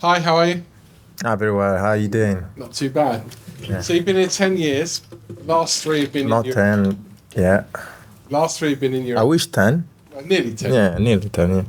Hi, how are you? Very well. How are you doing? Not too bad. Yeah. So you've been here 10 years. Last three have been Not in Europe. 10. Yeah. Last three have been in I Europe. wish 10. Nearly 10. Yeah, nearly 10. Yeah.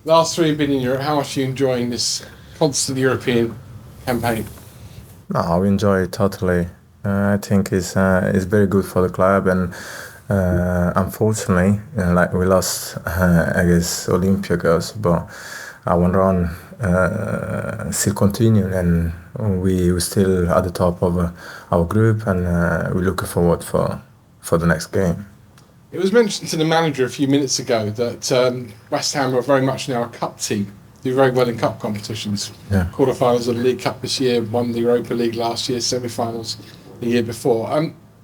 Last three have been in Europe. How much are you enjoying this constant European campaign? No, I enjoy it totally. I think it's very good for the club, and unfortunately, like we lost against Olympiacos, but our run still continue, and we still at the top of our group, and we're looking forward for the next game. It was mentioned to the manager a few minutes ago that West Ham are very much now a cup team. Do very well in cup competitions. Yeah. Quarterfinals of the League Cup this year, won the Europa League last year, semi-finals the year before.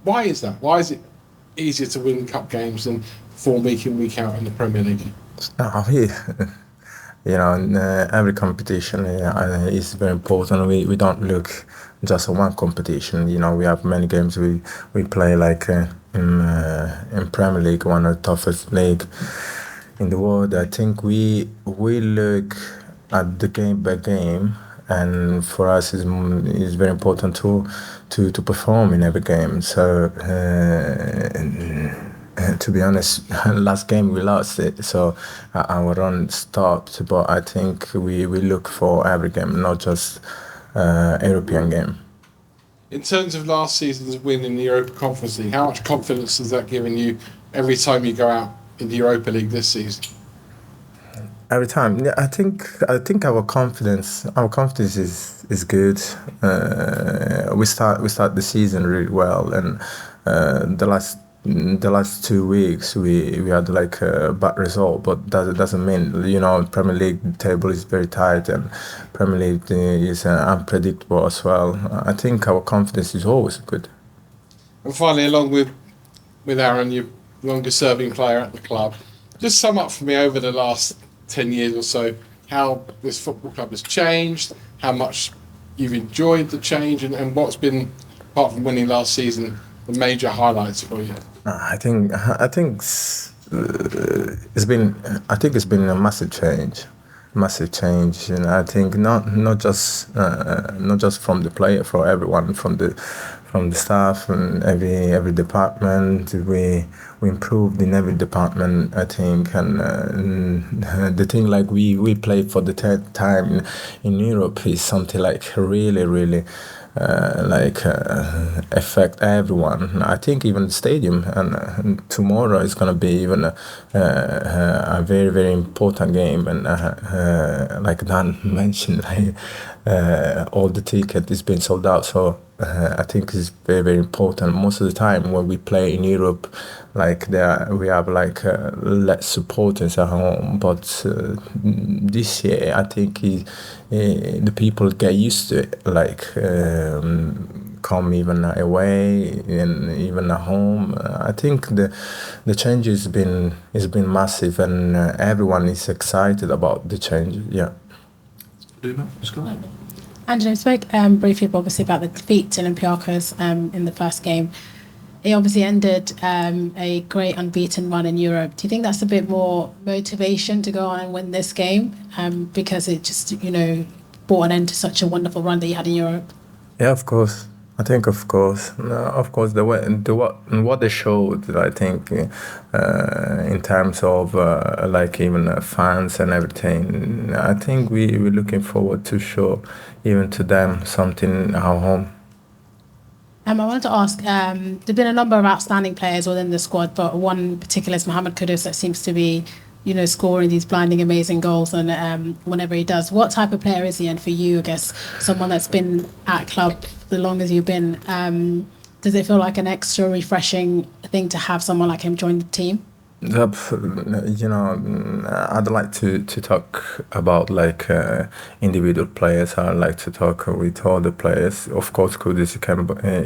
Why is that? Why is it easier to win cup games than perform week in, week out in the Premier League? In every competition is very important. We don't look just at one competition. We have many games we play like in Premier League, one of the toughest league in the world. I think we look at the game by game, and for us is very important to perform in every game. So to be honest, last game we lost it, so our run stopped. But I think we look for every game, not just European game. In terms of last season's win in the Europa Conference League, how much confidence has that given you every time you go out in the Europa League this season? Every time, yeah, I think our confidence is good. We start the season really well, and the last 2 weeks we had like a bad result, but that doesn't mean, Premier League table is very tight, and Premier League is unpredictable as well. I think our confidence is always good. And finally, along with Aaron, your longest serving player at the club, just sum up for me over the last 10 years or so how this football club has changed, how much you've enjoyed the change, and what's been, apart from winning last season, the major highlights for you. I think it's been a massive change. And I think not just from the player, for everyone, from the staff and every department. We improved in every department, I think, and the thing like we play for the third time in Europe is something like really affect everyone. I think even the stadium, and tomorrow is gonna be even a very important game, and like Dan mentioned, all the ticket is being sold out. So I think it's very important. Most of the time when we play in Europe, like we have like less supporters at home, but this year I think the people get used to it, like come even away and even at home. I think the change has been massive, and everyone is excited about the change. Yeah. Angelo spoke briefly, obviously, about the defeat to Olympiacos in the first game. It obviously ended a great unbeaten run in Europe. Do you think that's a bit more motivation to go on and win this game because it just, brought an end to such a wonderful run that you had in Europe? Yeah, of course. I think, of course, what they showed, I think, in terms of like even fans and everything, I think we're looking forward to show even to them something at home. I wanted to ask, there've been a number of outstanding players within the squad, but one in particular is Mohammad Kudus that seems to be, scoring these blinding, amazing goals, and whenever he does. What type of player is he? And for you, I guess, someone that's been at club the longest you've been, does it feel like an extra refreshing thing to have someone like him join the team? I'd like to talk about like individual players. I like to talk with all the players. Of course, Kudus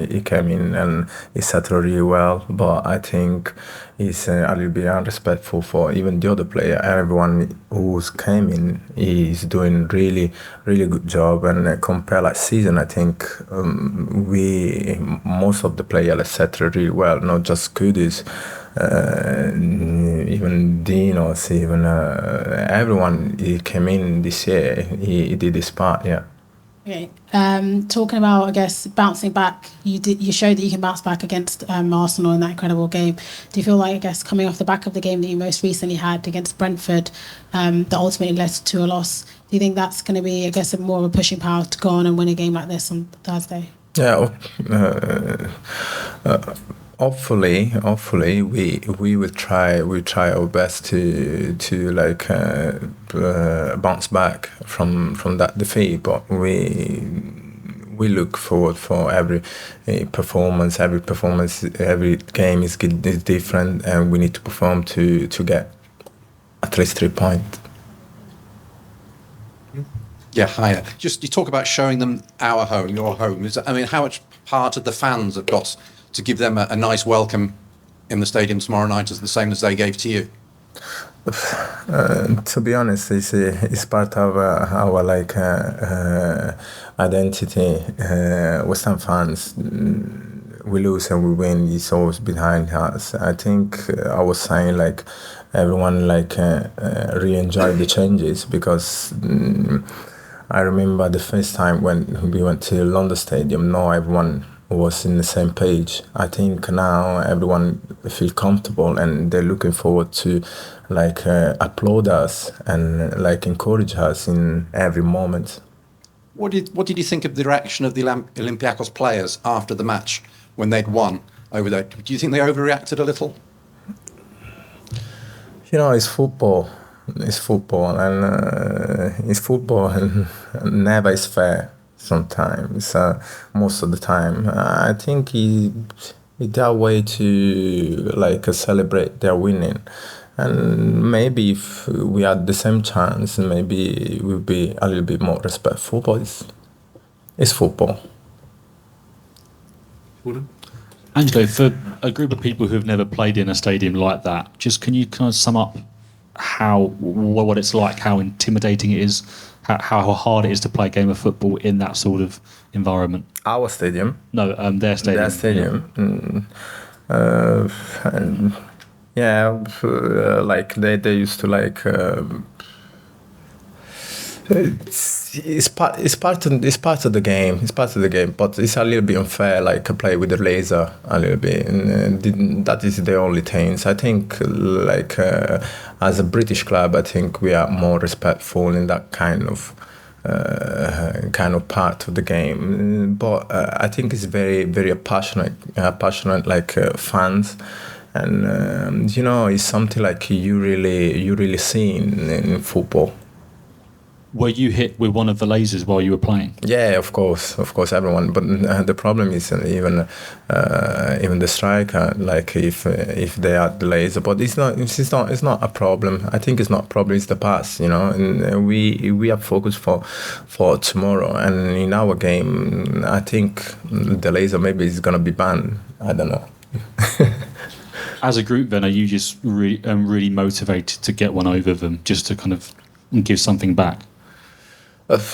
he came in and he settled really well, but I think he's a little bit unrespectful for even the other player. Everyone who's came in is doing really good job, and compare last season, I think most of the players settled really well, not just Kudus. even Dinos, even everyone he came in this year. He did his part. Yeah. Okay. Talking about, I guess, bouncing back, you showed that you can bounce back against Arsenal in that incredible game. Do you feel like, I guess, coming off the back of the game that you most recently had against Brentford, that ultimately led to a loss, do you think that's going to be, I guess, more of a pushing power to go on and win a game like this on Thursday? Yeah. Hopefully, we will try. We try our best to like bounce back from that defeat. But we look forward for every performance. Every game is different, and we need to perform to get at least 3 points. Yeah, hiya. Just you talk about showing them our home, your home. I mean, how much part of the fans have got to give them a nice welcome in the stadium tomorrow night is the same as they gave to you? To be honest, it's part of our like identity. West Ham fans, we lose and we win. It's always behind us. I think I was saying like everyone like really enjoyed the changes because. I remember the first time when we went to London Stadium, no, everyone was in the same page. I think now everyone feel comfortable and they're looking forward to like applaud us and like encourage us in every moment. What did you think of the reaction of the Olympiacos players after the match when they'd won over there? Do you think they overreacted a little? You know, it's football. It's football, and never is fair. Sometimes, most of the time, I think it's their way to like celebrate their winning, and maybe if we had the same chance, maybe we'll be a little bit more respectful. But it's football. Angelo, for a group of people who have never played in a stadium like that, just can you kind of sum up what it's like, how intimidating it is, how hard it is to play a game of football in that sort of environment? Our stadium? No, their stadium. Their stadium. Yeah. Like they used to like. It's part of the game. It's part of the game, but it's a little bit unfair. Like play with the laser a little bit, and that is the only things. I think like as a British club, I think we are more respectful in that kind of part of the game. But I think it's very very passionate like fans. And you know, it's something like you really see in football. Were you hit with one of the lasers while you were playing? Yeah, of course, everyone. But the problem is even the striker, like if they are the laser, but it's not a problem. I think it's not a problem. It's the past, you know. And we are focused for tomorrow. And in our game, I think the laser maybe is gonna be banned. I don't know. As a group, then, are you just really motivated to get one over them, just to kind of give something back?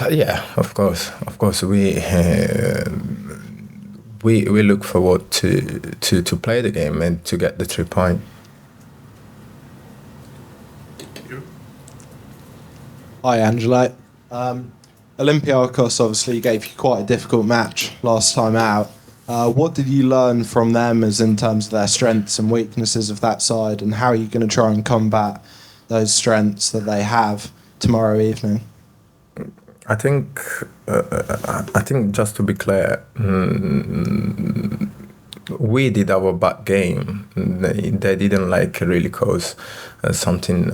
Yeah, of course. We look forward to play the game and to get the 3 points. Hi, Angelo. Olympiacos obviously gave you quite a difficult match last time out. What did you learn from them as in terms of their strengths and weaknesses of that side, and how are you going to try and combat those strengths that they have tomorrow evening? I think just to be clear, we did our bad game. They didn't like really cause something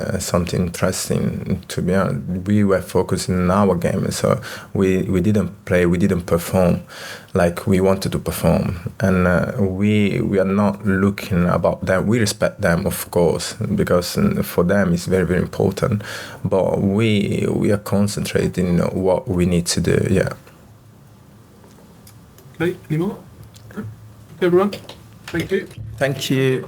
interesting. To be honest, we were focusing on our game, so we didn't play, we didn't perform like we wanted to perform, and we are not looking about them. We respect them, of course, because for them it's very very important. But we are concentrating on what we need to do. Yeah. Okay. Any more? Everyone. Thank you. Thank you.